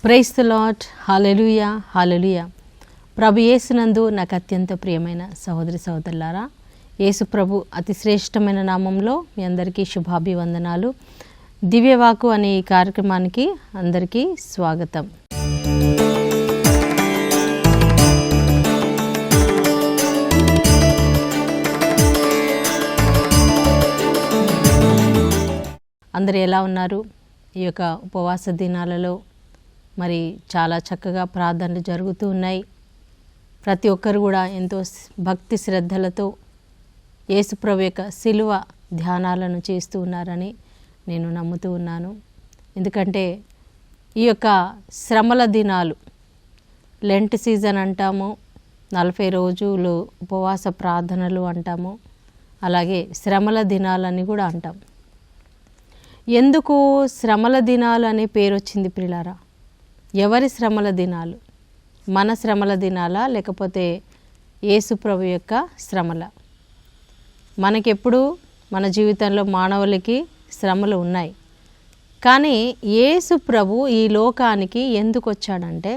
Praise the lord. Hallelujah, hallelujah. ప్రభు యేసునందు నాకు అత్యంత ప్రియమైన సహోదరి సహోదరులారా, యేసు ప్రభు అతి శ్రేష్టమైన నామంలో మీ అందరికీ శుభాభివందనాలు. దివ్యవాకు అనే ఈ కార్యక్రమానికి అందరికీ స్వాగతం. అందరు ఎలా ఉన్నారు? ఈ యొక్క ఉపవాస దినాలలో మరి చాలా చక్కగా ప్రార్థనలు జరుగుతూ ఉన్నాయి. ప్రతి ఒక్కరు కూడా ఎంతో భక్తి శ్రద్ధలతో యేసుప్రభు యొక్క శిలువ ధ్యానాలను చేస్తూ ఉన్నారని నేను నమ్ముతూ ఉన్నాను. ఎందుకంటే ఈ యొక్క శ్రమల దినాలు, లెంట్ సీజన్ అంటాము, 40 రోజులు ఉపవాస ప్రార్థనలు అంటాము, అలాగే శ్రమల దినాలని కూడా అంటాం. ఎందుకు శ్రమల దినాలు అనే పేరు వచ్చింది ప్రియులారా? ఎవరి శ్రమల దినాలు? మన శ్రమల దినాలా, లేకపోతే యేసు ప్రభు యొక్క శ్రమల? మనకెప్పుడు మన జీవితంలో మానవులకి శ్రమలు ఉన్నాయి. కానీ యేసు ప్రభు ఈ లోకానికి ఎందుకు వచ్చాడంటే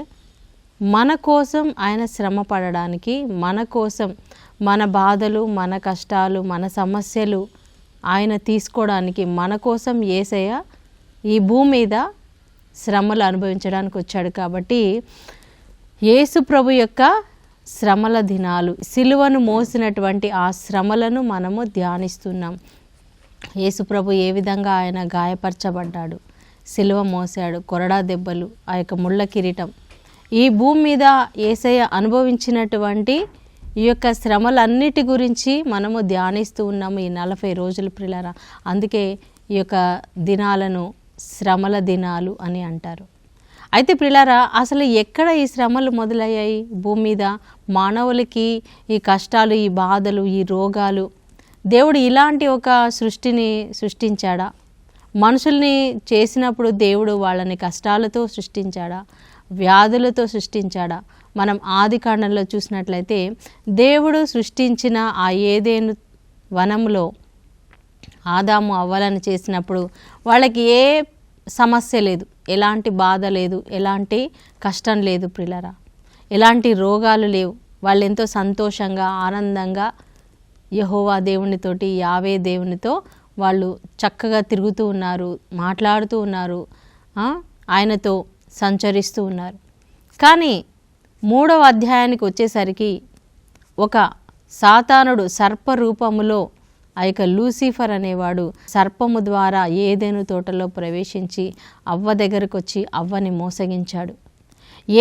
మన కోసం ఆయన శ్రమ పడడానికి, మన కోసం మన బాధలు, మన కష్టాలు, మన సమస్యలు ఆయన తీసుకోవడానికి, మన కోసం యేసయ్య ఈ భూమి మీద శ్రమలు అనుభవించడానికి వచ్చాడు. కాబట్టి యేసు ప్రభు యొక్క శ్రమల దినాలు, సిలువను మోసినటువంటి ఆ శ్రమలను మనము ధ్యానిస్తున్నాం. యేసు ప్రభు ఏ విధంగా ఆయన గాయపరచబడ్డాడు, సిలువ మోసాడు, కొరడా దెబ్బలు, ఆ యొక్క ముళ్ళ కిరీటం, ఈ భూమి మీద యేసయ్య అనుభవించినటువంటి ఈ యొక్క శ్రమలన్నిటి గురించి మనము ధ్యానిస్తూ ఉన్నాము ఈ 40 రోజులు ప్రియులారా. అందుకే ఈ యొక్క దినాలను శ్రమల దినాలు అని అంటారు. అయితే ప్రియులారా, అసలు ఎక్కడ ఈ శ్రమలు మొదలయ్యాయి భూమి మీద? మానవులకి ఈ కష్టాలు, ఈ బాధలు, ఈ రోగాలు దేవుడు ఇలాంటి ఒక సృష్టిని సృష్టించాడా? మనుషుల్ని చేసినప్పుడు దేవుడు వాళ్ళని కష్టాలతో సృష్టించాడా, వ్యాధులతో సృష్టించాడా? మనం ఆది కాండంలో చూసినట్లయితే దేవుడు సృష్టించిన ఆ ఏదెను వనంలో ఆదాము అవ్వలను చేసినప్పుడు వాళ్ళకి ఏ సమస్య లేదు, ఎలాంటి బాధ లేదు, ఎలాంటి కష్టం లేదు ప్రియులారా, ఎలాంటి రోగాలు లేవు. వాళ్ళు ఎంతో సంతోషంగా, ఆనందంగా యెహోవా దేవునితోటి, యావే దేవునితో వాళ్ళు చక్కగా తిరుగుతూ ఉన్నారు, మాట్లాడుతూ ఉన్నారు, ఆయనతో సంచరిస్తూ ఉన్నారు. కానీ 3వ అధ్యాయానికి వచ్చేసరికి ఒక సాతానుడు సర్పరూపములో, ఆ యొక్క లూసిఫర్ అనేవాడు సర్పము ద్వారా ఏదెను తోటలో ప్రవేశించి అవ్వ దగ్గరకు వచ్చి అవ్వని మోసగించాడు.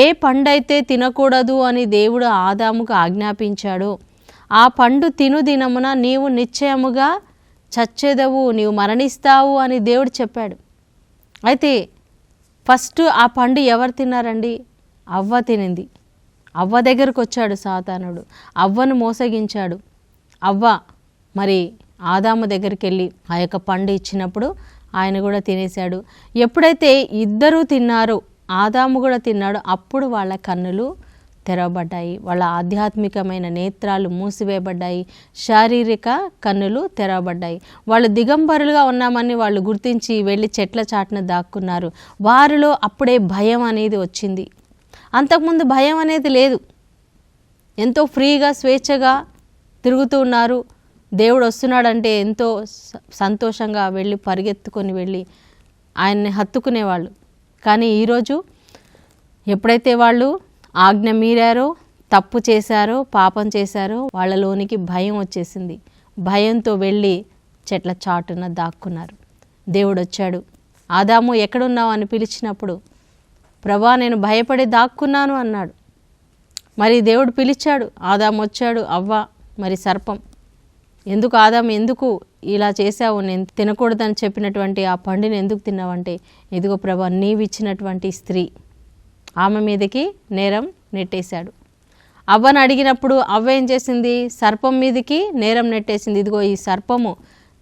ఏ పండైతే తినకూడదు అని దేవుడు ఆదాముకు ఆజ్ఞాపించాడో ఆ పండు తిను దినమున నీవు నిశ్చయముగా చచ్చెదవు, నీవు మరణిస్తావు అని దేవుడు చెప్పాడు. అయితే ఫస్ట్ ఆ పండు ఎవరు తిన్నారండి? అవ్వ తినింది. అవ్వ దగ్గరకు వచ్చాడు సాతానుడు, అవ్వను మోసగించాడు. అవ్వ మరి ఆదాము దగ్గరికి వెళ్ళి ఆ యొక్క పండు ఇచ్చినప్పుడు ఆయన కూడా తినేశాడు. ఎప్పుడైతే ఇద్దరూ తిన్నారో, ఆదాము కూడా తిన్నాడు, అప్పుడు వాళ్ళ కన్నులు తెరవబడ్డాయి, వాళ్ళ ఆధ్యాత్మికమైన నేత్రాలు మూసివేయబడ్డాయి, శారీరక కన్నులు తెరవబడ్డాయి. వాళ్ళు దిగంబరులుగా ఉన్నామని వాళ్ళు గుర్తించి వెళ్ళి చెట్ల చాటున దాక్కున్నారు. వారిలో అప్పుడే భయం అనేది వచ్చింది. అంతకుముందు భయం అనేది లేదు. ఎంతో ఫ్రీగా, స్వేచ్ఛగా తిరుగుతూ ఉన్నారు. దేవుడు వస్తున్నాడంటే ఎంతో సంతోషంగా వెళ్ళి పరిగెత్తుకొని వెళ్ళి ఆయన్ని హత్తుకునేవాళ్ళు. కానీ ఈరోజు ఎప్పుడైతే వాళ్ళు ఆజ్ఞ మీరారో, తప్పు చేశారో, పాపం చేశారో, వాళ్ళలోనికి భయం వచ్చేసింది. భయంతో వెళ్ళి చెట్ల చాటున దాక్కున్నారు. దేవుడు వచ్చాడు. ఆదాము ఎక్కడున్నావు అని పిలిచినప్పుడు, ప్రభా నేను భయపడి దాక్కున్నాను అన్నాడు. మరి దేవుడు పిలిచాడు, ఆదాము వచ్చాడు. అవ్వ మరి సర్పం, ఎందుకు ఆదాము ఎందుకు ఇలా చేశావు, నేను తినకూడదని చెప్పినటువంటి ఆ పండుని ఎందుకు తిన్నావంటే, ఇదిగో ప్రభా నీవు ఇచ్చినటువంటి స్త్రీ, ఆమె మీదకి నేరం నెట్టేశాడు. అవ్వను అడిగినప్పుడు అవ్వ ఏం చేసింది? సర్పం మీదకి నేరం నెట్టేసింది. ఇదిగో ఈ సర్పము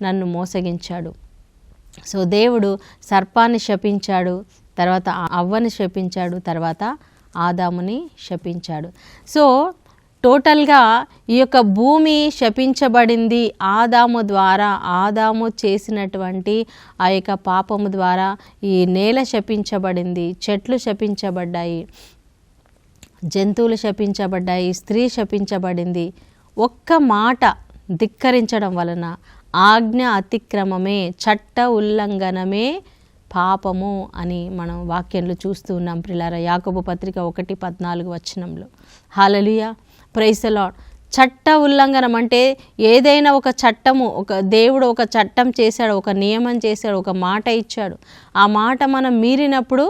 నన్ను మోసగించాడు. సో దేవుడు సర్పాన్ని శపించాడు, తర్వాత అవ్వని శపించాడు, తర్వాత ఆదాముని శపించాడు. సో టోటల్గా ఈ యొక్క భూమి శపించబడింది ఆదాము ద్వారా. ఆదాము చేసినటువంటి ఆ యొక్క పాపము ద్వారా ఈ నేల శపించబడింది, చెట్లు శపించబడ్డాయి, జంతువులు శపించబడ్డాయి, స్త్రీ శపించబడింది. ఒక్క మాట ధిక్కరించడం వలన ఆజ్ఞ అతిక్రమమే, చట్ట ఉల్లంఘనమే పాపము అని మనం వాక్యంలో చూస్తూ ఉన్నాం ప్రియులారా. యాకోబు పత్రిక 1:14 హల్లెలూయా, ప్రైజ్ ది లార్డ్. చట్ట ఉల్లంఘనం అంటే ఏదైనా ఒక చట్టము, ఒక దేవుడు ఒక చట్టం చేశాడు, ఒక నియమం చేశాడు, ఒక మాట ఇచ్చాడు. ఆ మాట మనం మీరినప్పుడు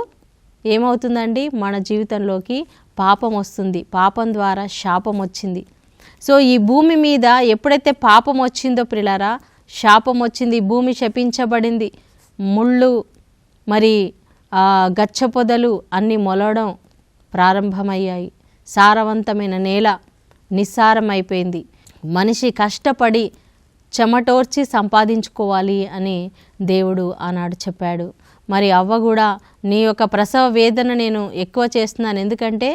ఏమవుతుందండి? మన జీవితంలోకి పాపం వస్తుంది. పాపం ద్వారా శాపం వచ్చింది. సో ఈ భూమి మీద ఎప్పుడైతే పాపం వచ్చిందో ప్రియులారా, శాపం వచ్చింది, భూమి శపించబడింది. ముళ్ళు మరి గచ్చ పొదలు అన్నీ మొలవడం ప్రారంభమయ్యాయి. సారవంతమైన నేల నిస్సారమైపోయింది. మనిషి కష్టపడి చెమటోర్చి సంపాదించుకోవాలి అని దేవుడు ఆనాడు చెప్పాడు. మరి అవ్వ కూడా నీ యొక్క ప్రసవ వేదన నేను ఎక్కువ చేస్తున్నాను, ఎందుకంటే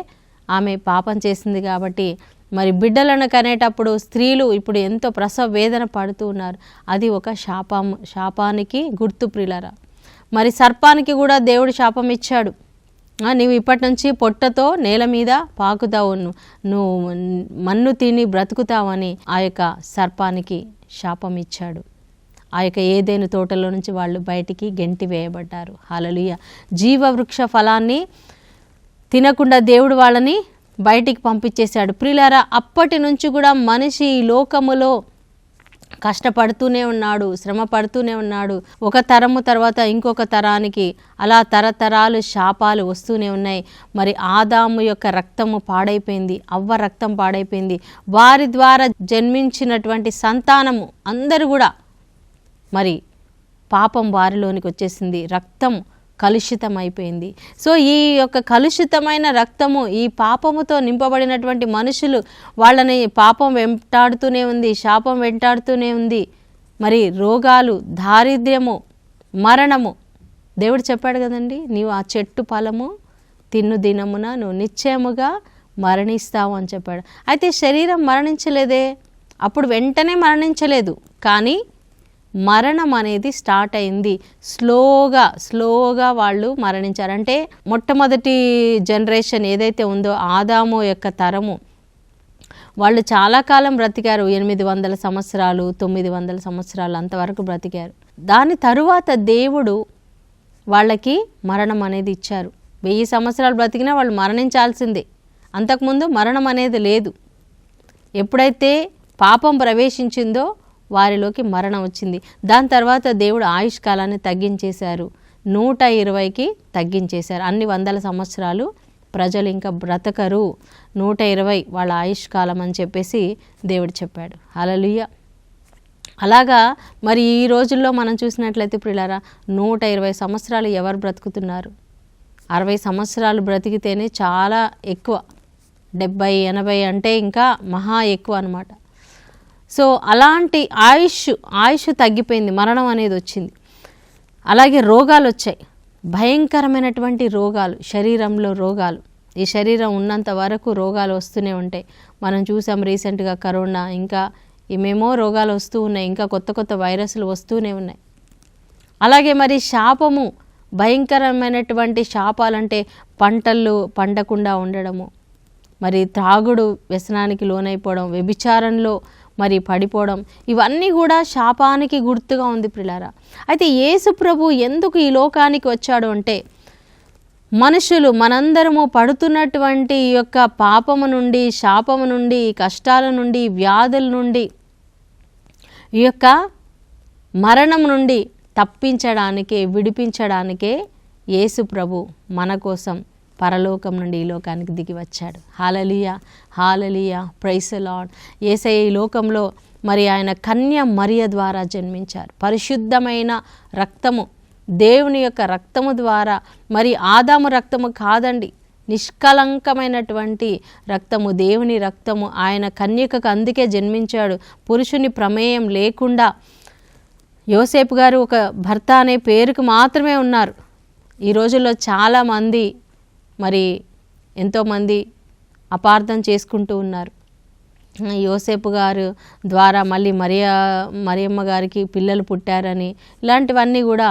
ఆమె పాపం చేసింది కాబట్టి. మరి బిడ్డలను కనేటప్పుడు స్త్రీలు ఇప్పుడు ఎంతో ప్రసవ వేదన పడుతూ ఉన్నారు. అది ఒక శాపానికి గుర్తు ప్రియులారా. మరి సర్పానికి కూడా దేవుడు శాపం ఇచ్చాడు. నీవు ఇప్పటి నుంచి పొట్టతో నేల మీద పాకుతావు, నువ్వు మన్ను తిని బ్రతుకుతావని ఆ యొక్క సర్పానికి శాపం ఇచ్చాడు. ఆ యొక్క ఏదైనా తోటలో నుంచి వాళ్ళు బయటికి గెంటి వేయబడ్డారు. హల్లెలూయా. జీవవృక్ష ఫలాన్ని తినకుండా దేవుడు వాళ్ళని బయటికి పంపించేశాడు. ప్రియులారా, అప్పటి నుంచి కూడా మనిషి ఈ లోకములో కష్టపడుతూనే ఉన్నాడు, శ్రమ పడుతూనే ఉన్నాడు. ఒక తరము తర్వాత ఇంకొక తరానికి అలా తరతరాలు శాపాలు వస్తూనే ఉన్నాయి. మరి ఆదాము యొక్క రక్తము పాడైపోయింది, అవ్వ రక్తం పాడైపోయింది. వారి ద్వారా జన్మించినటువంటి సంతానము అందరూ కూడా మరి పాపం వారిలోనికి వచ్చేసింది. రక్తం కలుషితం అయిపోయింది. సో ఈ యొక్క కలుషితమైన రక్తము, ఈ పాపముతో నింపబడినటువంటి మనుషులు, వాళ్ళని పాపం వెంటాడుతూనే ఉంది, శాపం వెంటాడుతూనే ఉంది. మరి రోగాలు, దారిద్ర్యము, మరణము. దేవుడు చెప్పాడు కదండి, నీవు ఆ చెట్టు ఫలము తిన్ను దినమున నువ్వు నిశ్చయముగా మరణిస్తావు అని చెప్పాడు. అయితే శరీరం మరణించలేదే, అప్పుడు వెంటనే మరణించలేదు, కానీ మరణం అనేది స్టార్ట్ అయింది. స్లోగా వాళ్ళు మరణించారు. అంటే మొట్టమొదటి జనరేషన్ ఏదైతే ఉందో ఆదాము యొక్క తరము, వాళ్ళు చాలా కాలం బ్రతికారు. 800 సంవత్సరాలు, 900 సంవత్సరాలు అంతవరకు బ్రతికారు. దాని తరువాత దేవుడు వాళ్ళకి మరణం అనేది ఇచ్చారు. 1000 సంవత్సరాలు బ్రతికినా వాళ్ళు మరణించాల్సిందే. అంతకుముందు మరణం అనేది లేదు. ఎప్పుడైతే పాపం ప్రవేశించిందో వారిలోకి మరణం వచ్చింది. దాని తర్వాత దేవుడు ఆయుష్ కాలాన్ని తగ్గించేశారు, 120కి తగ్గించేశారు. అన్ని 100 సంవత్సరాలు ప్రజలు ఇంకా బ్రతకరు, 120 వాళ్ళ ఆయుష్ కాలం అని చెప్పేసి దేవుడు చెప్పాడు. హల్లెలూయా. అలాగా మరి ఈ రోజుల్లో మనం చూసినట్లయితే ప్రియులారా, 120 సంవత్సరాలు ఎవరు బ్రతుకుతున్నారు? 60 సంవత్సరాలు బ్రతికితేనే చాలా ఎక్కువ. 70, 80 అంటే ఇంకా మహా ఎక్కువ అన్నమాట. సో అలాంటి ఆయుష్ తగ్గిపోయింది, మరణం అనేది వచ్చింది. అలాగే రోగాలు వచ్చాయి, భయంకరమైనటువంటి రోగాలు, శరీరంలో రోగాలు. ఈ శరీరం ఉన్నంత వరకు రోగాలు వస్తూనే ఉంటాయి. మనం చూసాం రీసెంట్గా కరోనా, ఇంకా ఏమేమో రోగాలు వస్తూ ఉన్నాయి, ఇంకా కొత్త వైరస్లు వస్తూనే ఉన్నాయి. అలాగే మరి శాపము, భయంకరమైనటువంటి శాపాలంటే పంటలు పండకుండా ఉండడము, మరి త్రాగుడు వ్యసనానికి లోనైపోవడం, వ్యభిచారంలో మరి పడిపోవడం, ఇవన్నీ కూడా శాపానికి గుర్తుగా ఉంది ప్రియులారా. అయితే యేసు ప్రభు ఎందుకు ఈ లోకానికి వచ్చాడు అంటే, మనుషులు మనందరము పడుతున్నటువంటి ఈ యొక్క పాపము నుండి, శాపము నుండి, కష్టాల నుండి, వ్యాధుల నుండి, ఈ యొక్క మరణం నుండి తప్పించడానికే, విడిపించడానికే యేసు ప్రభు మన కోసం పరలోకం నుండి ఈ లోకానికి దిగి వచ్చాడు. హల్లెలూయా, హల్లెలూయా, ప్రైజ్ ది లార్డ్. యేసయ్య ఈ లోకంలో మరి ఆయన కన్య మరియ ద్వారా జన్మించారు. పరిశుద్ధమైన రక్తము, దేవుని యొక్క రక్తము ద్వారా, మరి ఆదాము రక్తము కాదండి, నిష్కలంకమైనటువంటి రక్తము, దేవుని రక్తము. ఆయన కన్యకకు అందుకే జన్మించాడు, పురుషుని ప్రమేయం లేకుండా. యోసేపు గారు ఒక భర్త అనే పేరుకు మాత్రమే ఉన్నారు. ఈ రోజుల్లో చాలామంది మరి ఎంతోమంది అపార్థం చేసుకుంటూ ఉన్నారు. యోసేపు గారు ద్వారా మళ్ళీ మరియమ్మ గారికి పిల్లలు పుట్టారని, ఇలాంటివన్నీ కూడా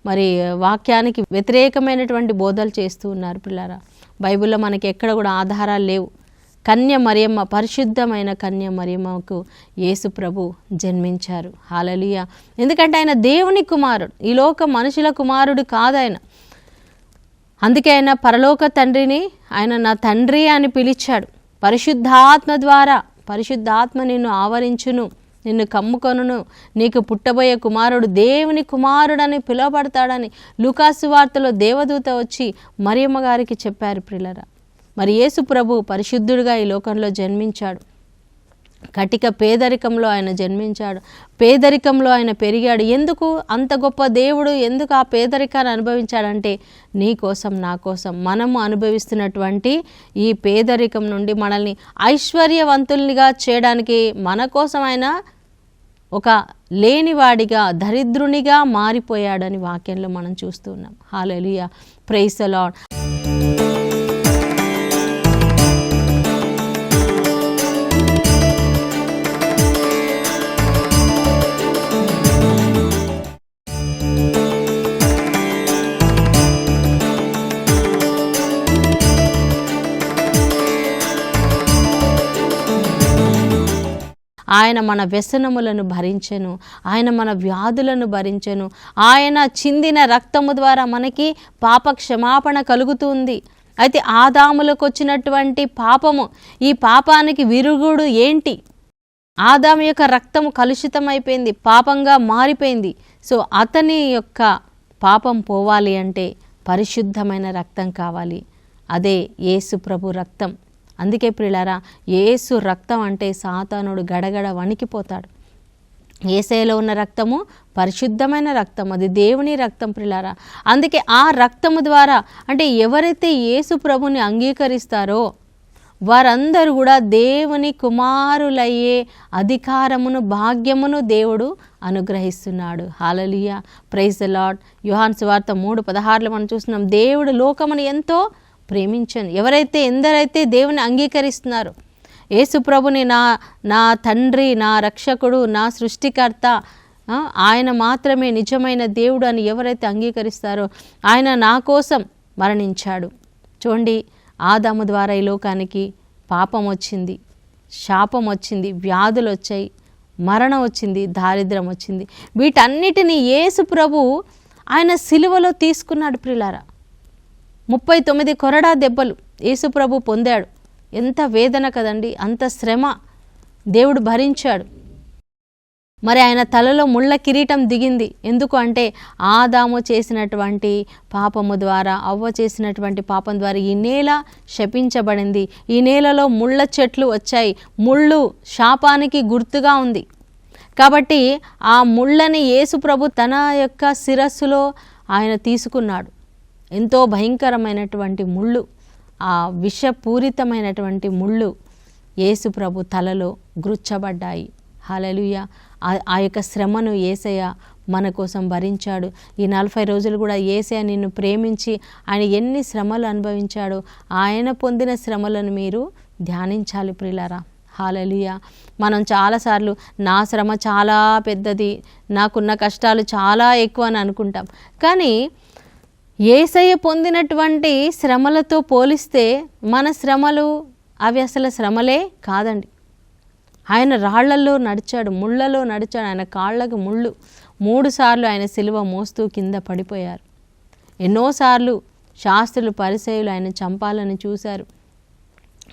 మరి వాక్యానికి వ్యతిరేకమైనటువంటి బోధలు చేస్తూ ఉన్నారు పిల్లరా. బైబిల్లో మనకి ఎక్కడ కూడా ఆధారాలు లేవు. కన్య మరియమ్మ, పరిశుద్ధమైన కన్య మరియమ్మకు యేసు ప్రభు జన్మించారు. హల్లెలూయా. ఎందుకంటే ఆయన దేవుని కుమారుడు, ఈ లోక మనుషుల కుమారుడు కాదు ఆయన. అందుకే ఆయన పరలోక తండ్రిని ఆయన నా తండ్రి అని పిలిచాడు. పరిశుద్ధాత్మ ద్వారా, పరిశుద్ధాత్మ నిన్ను ఆవరించును, నిన్ను కమ్ముకొనును, నీకు పుట్టబోయే కుమారుడు దేవుని కుమారుడని పిలువబడతాడని లూకాసు వార్తలో దేవదూత వచ్చి మరియమ్మ గారికి చెప్పారు ప్రియులారా. మరి యేసు ప్రభు పరిశుద్ధుడిగా ఈ లోకంలో జన్మించాడు. కటిక పేదరికంలో ఆయన జన్మించాడు, పేదరికంలో ఆయన పెరిగాడు. ఎందుకు అంత గొప్ప దేవుడు ఎందుకు ఆ పేదరికాన్ని అనుభవించాడంటే నీ కోసం, నా కోసం, మనము అనుభవిస్తున్నటువంటి ఈ పేదరికం నుండి మనల్ని ఐశ్వర్యవంతుల్నిగా చేయడానికి మన కోసం ఆయన ఒక లేనివాడిగా, దరిద్రునిగా మారిపోయాడని వాక్యంలో మనం చూస్తున్నాం. హల్లెలూయా, ప్రైజ్ ది లార్డ్. ఆయన మన వ్యసనములను భరించెను, ఆయన మన వ్యాధులను భరించెను, ఆయన చిందిన రక్తము ద్వారా మనకి పాప క్షమాపణ కలుగుతుంది. అయితే ఆదాములకు వచ్చినటువంటి పాపము, ఈ పాపానికి విరుగుడు ఏంటి? ఆదాము యొక్క రక్తము కలుషితమైపోయింది, పాపంగా మారిపోయింది. సో అతని యొక్క పాపం పోవాలి అంటే పరిశుద్ధమైన రక్తం కావాలి. అదే యేసు ప్రభు రక్తం. అందుకే ప్రియులారా, యేసు రక్తం అంటే సాతానుడు గడగడ వణికిపోతాడు. యేసయ్యలో ఉన్న రక్తము పరిశుద్ధమైన రక్తం, అది దేవుని రక్తం ప్రియులారా. అందుకే ఆ రక్తము ద్వారా, అంటే ఎవరైతే యేసు ప్రభుని అంగీకరిస్తారో వారందరూ కూడా దేవుని కుమారులయ్యే అధికారమును, భాగ్యమును దేవుడు అనుగ్రహిస్తున్నాడు. హల్లెలూయా, ప్రైజ్ ది లార్డ్. యోహాను సువార్త 3:16 మనం చూస్తున్నాం, దేవుడు లోకమును ఎంతో ప్రేమించండి. ఎందరైతే దేవుని అంగీకరిస్తున్నారో, యేసు ప్రభుని నా తండ్రి, నా రక్షకుడు, నా సృష్టికర్త, ఆయన మాత్రమే నిజమైన దేవుడు అని ఎవరైతే అంగీకరిస్తారో, ఆయన నా కోసం మరణించాడు. చూడండి, ఆదాము ద్వారా ఈ లోకానికి పాపం వచ్చింది, శాపం వచ్చింది, వ్యాధులు వచ్చాయి, మరణం వచ్చింది, దారిద్ర్యం వచ్చింది. వీటన్నిటినీ యేసు ప్రభు ఆయన సిలువలో తీసుకున్నాడు ప్రియులారా. 39 కొరడా దెబ్బలు యేసు ప్రభు పొందాడు. ఎంత వేదన కదండి, అంత శ్రమ దేవుడు భరించాడు. మరి ఆయన తలలో ముళ్ళ కిరీటం దిగింది. ఎందుకు అంటే ఆదాము చేసినటువంటి పాపము ద్వారా, అవ్వ చేసినటువంటి పాపం ద్వారా ఈ నేల శపించబడింది. ఈ నేలలో ముళ్ళ చెట్లు వచ్చాయి. ముళ్ళు శాపానికి గుర్తుగా ఉంది. కాబట్టి ఆ ముళ్ళని యేసు ప్రభు తన యొక్క శిరస్సులో ఆయన తీసుకున్నాడు. ఎంతో భయంకరమైనటువంటి ముళ్ళు, ఆ విషపూరితమైనటువంటి ముళ్ళు యేసు ప్రభు తలలో గుర్చబడ్డాయి. హల్లెలూయా. ఆ యొక్క శ్రమను యేసయ్య మన కోసం భరించాడు. ఈ 40 రోజులు కూడా యేసయ్య నిన్ను ప్రేమించి ఆయన ఎన్ని శ్రమలు అనుభవించాడో, ఆయన పొందిన శ్రమలను మీరు ధ్యానించాలి ప్రియులారా. హల్లెలూయా. మనం చాలాసార్లు నా శ్రమ చాలా పెద్దది, నాకున్న కష్టాలు చాలా ఎక్కువ అని అనుకుంటాం. కానీ యేసయ్య పొందినటువంటి శ్రమలతో పోలిస్తే మన శ్రమలు అవి అసలు శ్రమలే కాదండి. ఆయన రాళ్లలో నడిచాడు, ముళ్ళలో నడిచాడు. ఆయన కాళ్ళకు ముళ్ళు. 3 సార్లు ఆయన సిలువ మోస్తూ కింద పడిపోయారు. ఎన్నోసార్లు శాస్త్రులు, పరిసయ్యులు ఆయన చంపాలని చూశారు.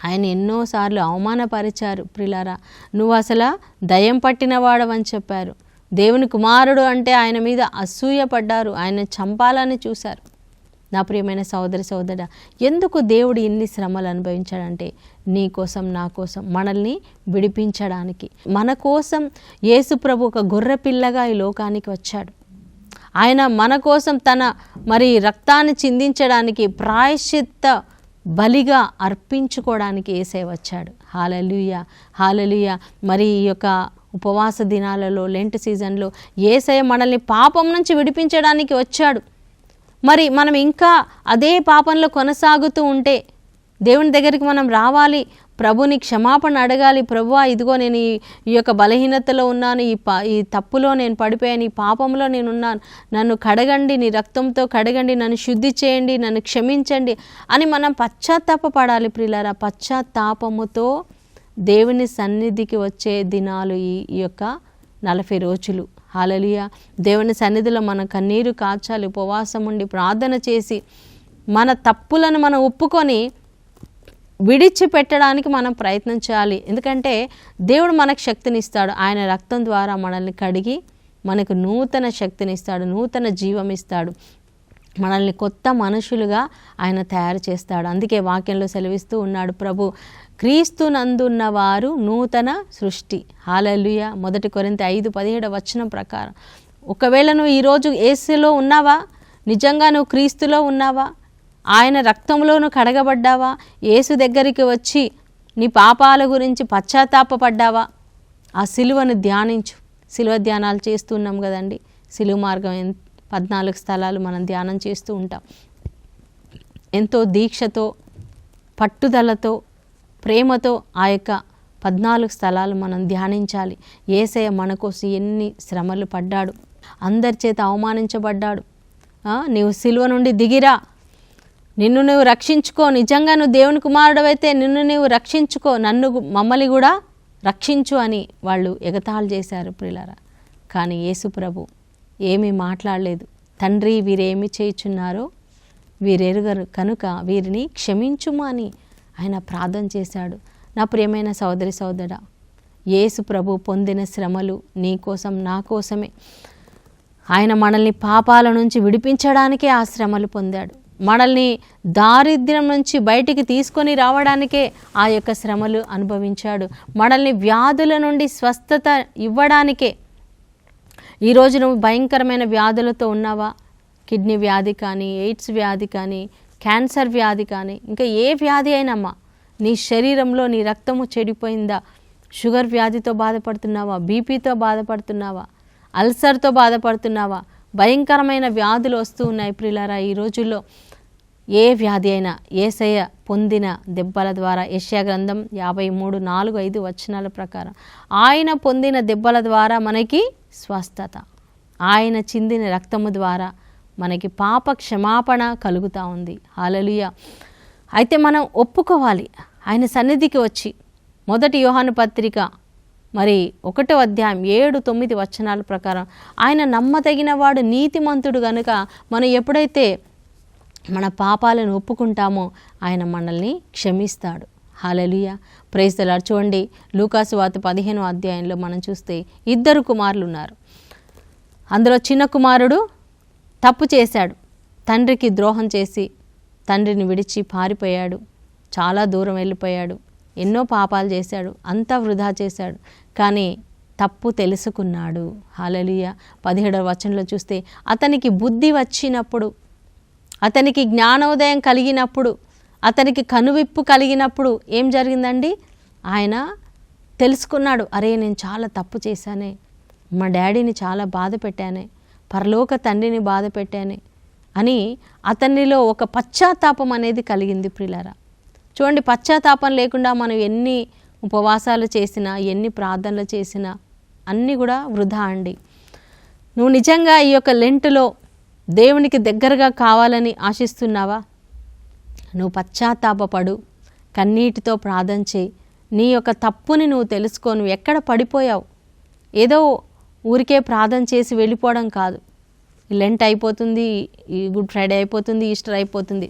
ఆయన ఎన్నోసార్లు అవమానపరిచారు. ప్రిలారా, నువ్వు అసలు దయ్యం పట్టినవాడవని చెప్పారు. దేవుని కుమారుడు అంటే ఆయన మీద అసూయపడ్డారు. ఆయన చంపాలని చూశారు. నా ప్రియమైన సోదరి సోదరుడా, ఎందుకు దేవుడు ఇన్ని శ్రమలు అనుభవించాడంటే నీ కోసం, నా కోసం, మనల్ని విడిపించడానికి. మన కోసం యేసు ప్రభు ఒక గొర్రె పిల్లగా ఈ లోకానికి వచ్చాడు. ఆయన మన కోసం తన రక్తాన్ని చిందించడానికి, ప్రాయశ్చిత్త బలిగా అర్పించుకోవడానికి యేసయ్య వచ్చాడు. హల్లెలూయా, హల్లెలూయా. మరి ఈ యొక్క ఉపవాస దినాలలో, లెంట్ సీజన్లో యేసయ్య మనల్ని పాపం నుంచి విడిపించడానికి వచ్చాడు. మరి మనం ఇంకా అదే పాపంలో కొనసాగుతూ ఉంటే దేవుని దగ్గరికి మనం రావాలి, ప్రభుని క్షమాపణ అడగాలి. ప్రభువా, ఇదిగో నేను ఈ యొక్క బలహీనతలో ఉన్నాను, ఈ తప్పులో నేను పడిపోయాను, ఈ పాపంలో నేనున్నాను, నన్ను కడగండి, నీ రక్తంతో కడగండి, నన్ను శుద్ధి చేయండి, నన్ను క్షమించండి అని మనం పశ్చాత్తాపపడాలి ప్రియులారా. పశ్చాత్తాపముతో దేవుని సన్నిధికి వచ్చే దినాలు ఈ యొక్క 40 రోజులు. హల్లెలూయా. దేవుని సన్నిధిలో మనం కన్నీరు కార్చాలి, ఉపవాసం ఉండి ప్రార్థన చేసి మన తప్పులను మనం ఒప్పుకొని విడిచిపెట్టడానికి మనం ప్రయత్నం చేయాలి. ఎందుకంటే దేవుడు మనకు శక్తినిస్తాడు. ఆయన రక్తం ద్వారా మనల్ని కడిగి మనకు నూతన శక్తినిస్తాడు, నూతన జీవం ఇస్తాడు, మనల్ని కొత్త మనుషులుగా ఆయన తయారు చేస్తాడు. అందుకే వాక్యంలో సెలవిస్తూ ఉన్నాడు ప్రభు, క్రీస్తునందున్న వారు నూతన సృష్టి. హల్లెలూయా. 1 కొరింథీ 5:17 ప్రకారం ఒకవేళ నువ్వు ఈరోజు యేసులో ఉన్నావా, నిజంగా నువ్వు క్రీస్తులో ఉన్నావా, ఆయన రక్తంలోనూ కడగబడ్డావా, యేసు దగ్గరికి వచ్చి నీ పాపాల గురించి పశ్చాత్తాపపడ్డావా, ఆ సిలువను ధ్యానించు. సిలువ ధ్యానాలు చేస్తున్నాం కదండి. సిలువ మార్గం 14 స్థలాలు మనం ధ్యానం చేస్తూ ఉంటాం. ఎంతో దీక్షతో, పట్టుదలతో, ప్రేమతో ఆ యొక్క 14 స్థలాలు మనం ధ్యానించాలి. యేసయ్య మన కోసం ఎన్ని శ్రమలు పడ్డాడు, అందరి చేత అవమానించబడ్డాడు. నీవు సిలువ నుండి దిగిరా, నిన్ను నువ్వు రక్షించుకో, నిజంగా నువ్వు దేవుని కుమారుడవైతే నిన్ను నువ్వు రక్షించుకో, మమ్మల్ని కూడా రక్షించు అని వాళ్ళు ఎగతాళి చేశారు ప్రియులారా. కానీ యేసు ప్రభు ఏమీ మాట్లాడలేదు. తండ్రి, వీరేమి చేయుచున్నారో వీరెరుగరు కనుక వీరిని క్షమించుము అని ఆయన ప్రార్థన చేశాడు. నా ప్రియమైన సోదరి సోదరా, యేసు ప్రభు పొందిన శ్రమలు నీ కోసం, నా కోసమే. ఆయన మనల్ని పాపాల నుంచి విడిపించడానికే ఆ శ్రమలు పొందాడు. మనల్ని దారిద్ర్యం నుంచి బయటికి తీసుకొని రావడానికే ఆ యొక్క శ్రమలు అనుభవించాడు. మనల్ని వ్యాధుల నుండి స్వస్థత ఇవ్వడానికే. ఈరోజు నువ్వు భయంకరమైన వ్యాధులతో ఉన్నావా? కిడ్నీ వ్యాధి కానీ, ఎయిడ్స్ వ్యాధి కానీ, క్యాన్సర్ వ్యాధి కానీ, ఇంకా ఏ వ్యాధి అయినమ్మా, నీ శరీరంలో నీ రక్తము చెడిపోయిందా? షుగర్ వ్యాధితో బాధపడుతున్నావా? బీపీతో బాధపడుతున్నావా? అల్సర్తో బాధపడుతున్నావా? భయంకరమైన వ్యాధులు వస్తూ ఉన్నాయి ప్రియులారా ఈ రోజుల్లో. ఏ వ్యాధి అయినా యేసయ్య పొందిన దెబ్బల ద్వారా, యెషయా గ్రంథం 53:4-5 ప్రకారం ఆయన పొందిన దెబ్బల ద్వారా మనకి స్వస్థత, ఆయన చిందిన రక్తము ద్వారా మనకి పాప క్షమాపణ కలుగుతూ ఉంది. హల్లెలూయా. అయితే మనం ఒప్పుకోవాలి ఆయన సన్నిధికి వచ్చి. 1 యోహాను పత్రిక 1వ అధ్యాయం 7-9 ప్రకారం ఆయన నమ్మదగిన వాడు, నీతిమంతుడు గనుక మనం ఎప్పుడైతే మన పాపాలను ఒప్పుకుంటామో ఆయన మనల్ని క్షమిస్తాడు. హల్లెలూయా. Praise the lord. చూడండి, లూకాసు వార్త 15వ అధ్యాయంలో మనం చూస్తే 2 కుమారులు ఉన్నారు. అందులో చిన్న కుమారుడు తప్పు చేశాడు, తండ్రికి ద్రోహం చేసి తండ్రిని విడిచి పారిపోయాడు, చాలా దూరం వెళ్ళిపోయాడు, ఎన్నో పాపాలు చేశాడు, అంతా వృధా చేశాడు. కానీ తప్పు తెలుసుకున్నాడు. హల్లెలూయా. 17వ వచనంలో చూస్తే అతనికి బుద్ధి వచ్చినప్పుడు, అతనికి జ్ఞానోదయం కలిగినప్పుడు, అతనికి కనువిప్పు కలిగినప్పుడు ఏం జరిగిందండి? ఆయన తెలుసుకున్నాడు, అరే నేను చాలా తప్పు చేశానే, మా డాడీని చాలా బాధ పెట్టానే, పరలోక తండ్రిని బాధ పెట్టానే అని అతనిలో ఒక పశ్చాత్తాపం అనేది కలిగింది ప్రియులారా. చూడండి, పశ్చాత్తాపం లేకుండా మనం ఎన్ని ఉపవాసాలు చేసినా, ఎన్ని ప్రార్థనలు చేసినా అన్నీ కూడా వృధా అండి. నువ్వు నిజంగా ఈ యొక్క లెంటులో దేవునికి దగ్గరగా కావాలని ఆశిస్తున్నావా? నువ్వు పశ్చాత్తాపపడు, కన్నీటితో ప్రార్థన చేయి. నీ యొక్క తప్పుని నువ్వు తెలుసుకో. నువ్వు ఎక్కడ పడిపోయావు? ఏదో ఊరికే ప్రార్థన చేసి వెళ్ళిపోవడం కాదు. లెంట్ అయిపోతుంది, ఈ గుడ్ ఫ్రైడే అయిపోతుంది, ఈస్టర్ అయిపోతుంది,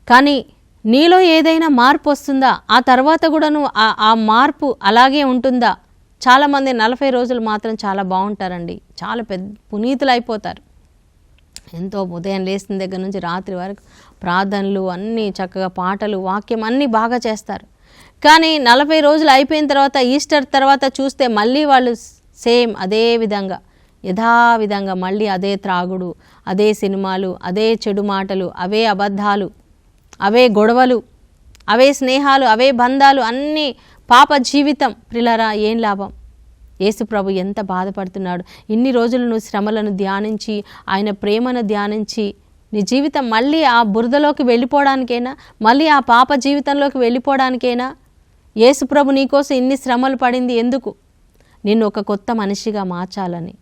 కానీ నీలో ఏదైనా మార్పు వస్తుందా? ఆ తర్వాత కూడా నువ్వు ఆ మార్పు అలాగే ఉంటుందా? చాలామంది 40 రోజులు మాత్రం చాలా బాగుంటారండి, చాలా పెద్ద పునీతులు అయిపోతారు. ఎంతో ఉదయం లేచిన దగ్గర నుంచి రాత్రి వరకు ప్రార్థనలు అన్నీ చక్కగా, పాటలు, వాక్యం అన్నీ బాగా చేస్తారు. కానీ 40 రోజులు అయిపోయిన తర్వాత, ఈస్టర్ తర్వాత చూస్తే మళ్ళీ వాళ్ళు సేమ్ అదే విధంగా, యథావిధంగా మళ్ళీ అదే త్రాగుడు, అదే సినిమాలు, అదే చెడు మాటలు, అవే అబద్ధాలు, అవే గొడవలు, అవే స్నేహాలు, అవే బంధాలు, అన్నీ పాప జీవితం. ప్రియులారా, ఏం లాభం? యేసు ప్రభు ఎంత బాధపడుతున్నాడు. ఇన్ని రోజులు నువ్వు శ్రమలను ధ్యానించి, ఆయన ప్రేమను ధ్యానించి, నీ జీవితం మళ్ళీ ఆ బురదలోకి వెళ్ళిపోవడానికైనా, మళ్ళీ ఆ పాప జీవితంలోకి వెళ్ళిపోవడానికైనా యేసు ప్రభు నీకోసం ఇన్ని శ్రమలు పడింది ఎందుకు? నిన్ను ఒక కొత్త మనిషిగా మార్చాలని,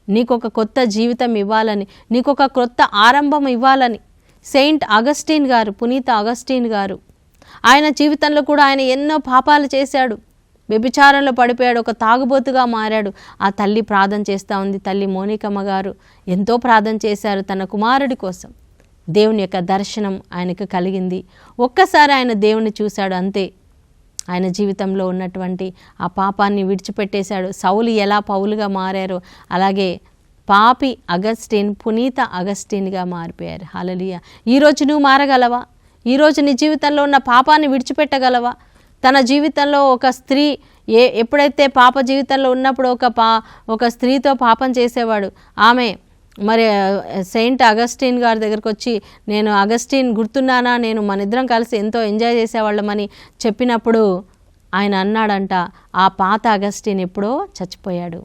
నీకు ఒక కొత్త జీవితం ఇవ్వాలని, నీకు ఒక కొత్త ఆరంభం ఇవ్వాలని. సెయింట్ అగస్టిన్ గారు, పునీత అగస్టిన్ గారు, ఆయన జీవితంలో కూడా ఆయన ఎన్నో పాపాలు చేశాడు. వ్యభిచారంలో పడిపోయాడు, ఒక తాగుబోతుగా మారాడు. ఆ తల్లి ప్రార్థన చేస్తూ ఉంది. తల్లి మోనికమ్మ గారు ఎంతో ప్రార్థన చేశారు తన కుమారుడి కోసం. దేవుని యొక్క దర్శనం ఆయనకు కలిగింది. ఒక్కసారి ఆయన దేవుని చూశాడు, అంతే. ఆయన జీవితంలో ఉన్నటువంటి ఆ పాపాన్ని విడిచిపెట్టేశాడు. సౌలు ఎలా పౌలుగా మారారో అలాగే పాపి అగస్టిన్ పునీత అగస్టిన్గా మారిపోయారు. హల్లెలూయా. ఈరోజు నువ్వు మారగలవా? ఈరోజు నీ జీవితంలో ఉన్న పాపాన్ని విడిచిపెట్టగలవా? తన జీవితంలో ఒక స్త్రీ ఎప్పుడైతే పాప జీవితంలో ఉన్నప్పుడు ఒక స్త్రీతో పాపం చేసేవాడు. ఆమె మరి సెయింట్ అగస్టిన్ గారి దగ్గరకు వచ్చి, నేను అగస్టిన్ గుర్తున్నానా, నేను మన ఇద్దరం కలిసి ఎంతో ఎంజాయ్ చేసేవాళ్ళమని చెప్పినప్పుడు ఆయన అన్నాడంట, ఆ పాత అగస్టిన్ ఎప్పుడో చచ్చిపోయాడు,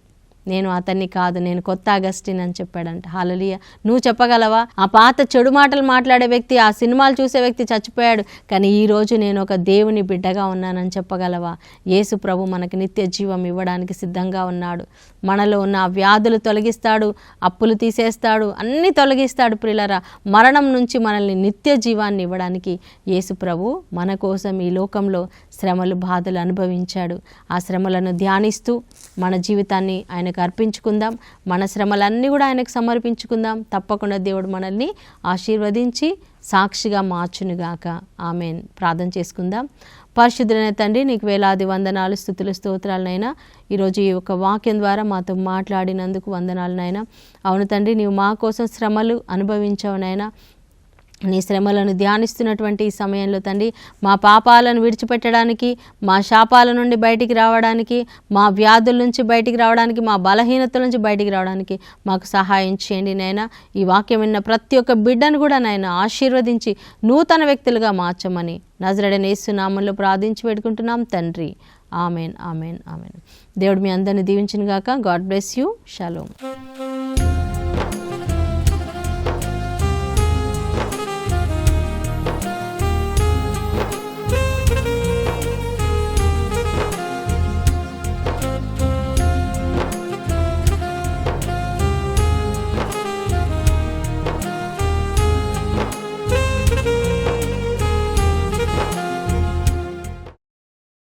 నేను అతన్ని కాదు, నేను కొత్త అగస్టిన్ అని చెప్పాడంట. హల్లెలూయా. నువ్వు చెప్పగలవా? ఆ పాత చెడు మాటలు మాట్లాడే వ్యక్తి, ఆ సినిమాలు చూసే వ్యక్తి చచ్చిపోయాడు, కానీ ఈరోజు నేను ఒక దేవుని బిడ్డగా ఉన్నానని చెప్పగలవా? యేసు ప్రభు మనకి నిత్య జీవం ఇవ్వడానికి సిద్ధంగా ఉన్నాడు. మనలో ఉన్న వ్యాధులు తొలగిస్తాడు, అప్పులు తీసేస్తాడు, అన్నీ తొలగిస్తాడు. ప్రియులారా, మరణం నుంచి మనల్ని నిత్య జీవాన్ని ఇవ్వడానికి యేసు ప్రభు మన కోసం ఈ లోకంలో శ్రమలు బాధలు అనుభవించాడు. ఆ శ్రమలను ధ్యానిస్తూ మన జీవితాన్ని ఆయనకు అర్పించుకుందాం. మన శ్రమలన్నీ కూడా ఆయనకు సమర్పించుకుందాం. తప్పకుండా దేవుడు మనల్ని ఆశీర్వదించి సాక్షిగా మార్చునుగాక. ఆమేన్. ప్రార్థన చేసుకుందాం. పరిశుద్ధుడైన తండ్రి, నీకు వేలాది వందనాలు, స్తుతులు, స్తోత్రాలనైనా. ఈరోజు ఈ యొక్క వాక్యం ద్వారా మాతో మాట్లాడినందుకు వందనాలనైనా. అవును తండ్రి, నీవు మా కోసం శ్రమలు అనుభవించావునైనా. నీ శ్రమలను ధ్యానిస్తున్నటువంటి ఈ సమయంలో తండ్రి, మా పాపాలను విడిచిపెట్టడానికి, మా శాపాల నుండి బయటికి రావడానికి, మా వ్యాధుల నుంచి బయటికి రావడానికి, మా బలహీనతల నుంచి బయటికి రావడానికి మాకు సహాయం చేయండి నైనా. ఈ వాక్యం విన్న ప్రతి ఒక్క బిడ్డను కూడా నాయన ఆశీర్వదించి నూతన వ్యక్తులుగా మార్చమని నజరేయుడైన యేసు నామములో ప్రార్థించి పెట్టుకుంటున్నాం తండ్రి. Amen, amen, amen. దేవుడు మీ అందరిని దీవించును గాక. God bless you. షలోమ్.